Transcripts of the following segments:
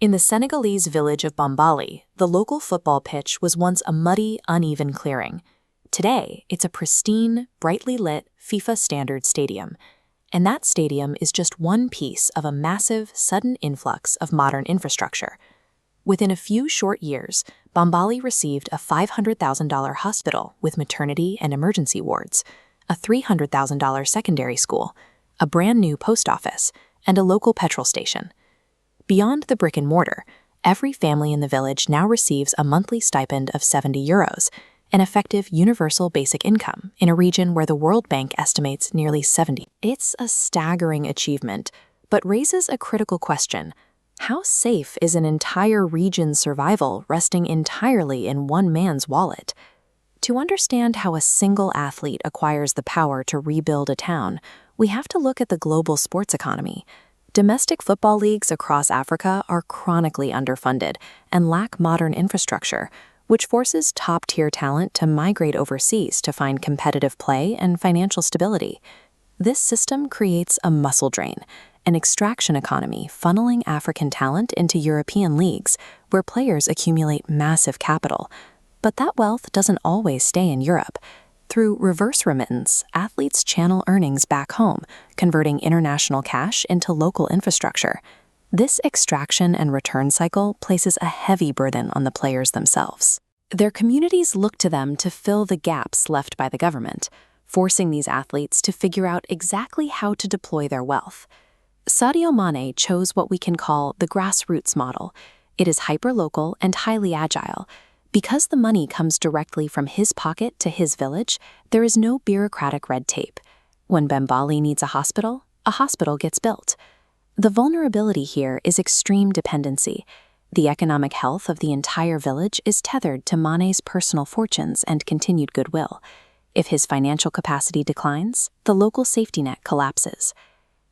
In the Senegalese village of Bambali, the local football pitch was once a muddy, uneven clearing. Today, it's a pristine, brightly lit FIFA standard stadium. And that stadium is just one piece of a massive, sudden influx of modern infrastructure. Within a few short years, Bambali received a $500,000 hospital with maternity and emergency wards, a $300,000 secondary school, a brand new post office, and a local petrol station. Beyond the brick and mortar, every family in the village now receives a monthly stipend of €70, an effective universal basic income in a region where the World Bank estimates nearly 70. It's a staggering achievement, but raises a critical question. How safe is an entire region's survival resting entirely in one man's wallet? To understand how a single athlete acquires the power to rebuild a town, we have to look at the global sports economy. Domestic football leagues across Africa are chronically underfunded and lack modern infrastructure, which forces top-tier talent to migrate overseas to find competitive play and financial stability. This system creates a muscle drain, an extraction economy funneling African talent into European leagues, where players accumulate massive capital. But that wealth doesn't always stay in Europe. Through reverse remittance, athletes channel earnings back home, converting international cash into local infrastructure. This extraction and return cycle places a heavy burden on the players themselves. Their communities look to them to fill the gaps left by the government, forcing these athletes to figure out exactly how to deploy their wealth. Sadio Mane chose what we can call the grassroots model. It is hyperlocal and highly agile. Because the money comes directly from his pocket to his village, there is no bureaucratic red tape. When Bambali needs a hospital gets built. The vulnerability here is extreme dependency. The economic health of the entire village is tethered to Mane's personal fortunes and continued goodwill. If his financial capacity declines, the local safety net collapses.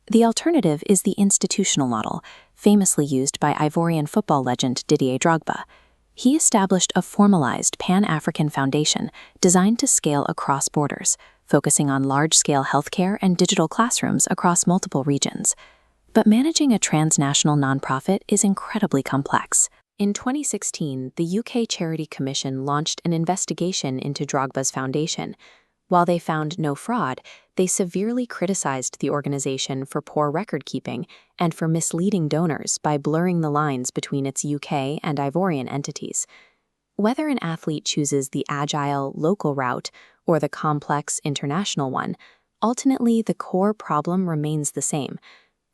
The alternative is the institutional model, famously used by Ivorian football legend Didier Drogba. He established a formalized Pan-African foundation designed to scale across borders, focusing on large-scale healthcare and digital classrooms across multiple regions. But managing a transnational nonprofit is incredibly complex. In 2016, the UK Charity Commission launched an investigation into Drogba's foundation. While they found no fraud, they severely criticized the organization for poor record-keeping and for misleading donors by blurring the lines between its UK and Ivorian entities. Whether an athlete chooses the agile, local route or the complex, international one, ultimately the core problem remains the same.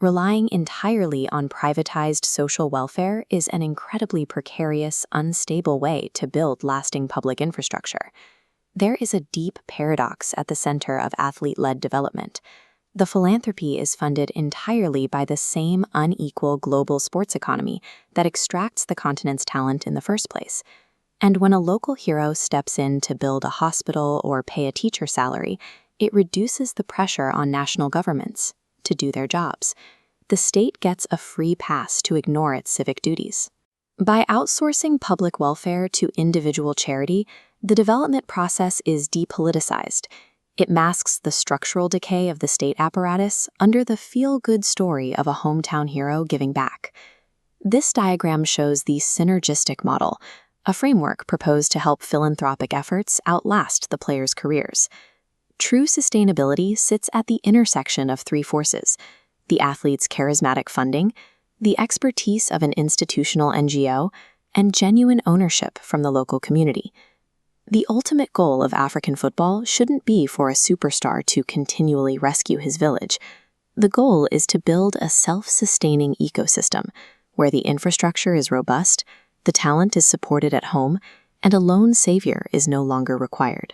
Relying entirely on privatized social welfare is an incredibly precarious, unstable way to build lasting public infrastructure. There is a deep paradox at the center of athlete-led development. The philanthropy is funded entirely by the same unequal global sports economy that extracts the continent's talent in the first place. And when a local hero steps in to build a hospital or pay a teacher salary, it reduces the pressure on national governments to do their jobs. The state gets a free pass to ignore its civic duties. By outsourcing public welfare to individual charity, the development process is depoliticized. It masks the structural decay of the state apparatus under the feel-good story of a hometown hero giving back. This diagram shows the synergistic model, a framework proposed to help philanthropic efforts outlast the players' careers. True sustainability sits at the intersection of three forces: the athlete's charismatic funding, the expertise of an institutional NGO, and genuine ownership from the local community. The ultimate goal of African football shouldn't be for a superstar to continually rescue his village. The goal is to build a self-sustaining ecosystem where the infrastructure is robust, the talent is supported at home, and a lone savior is no longer required.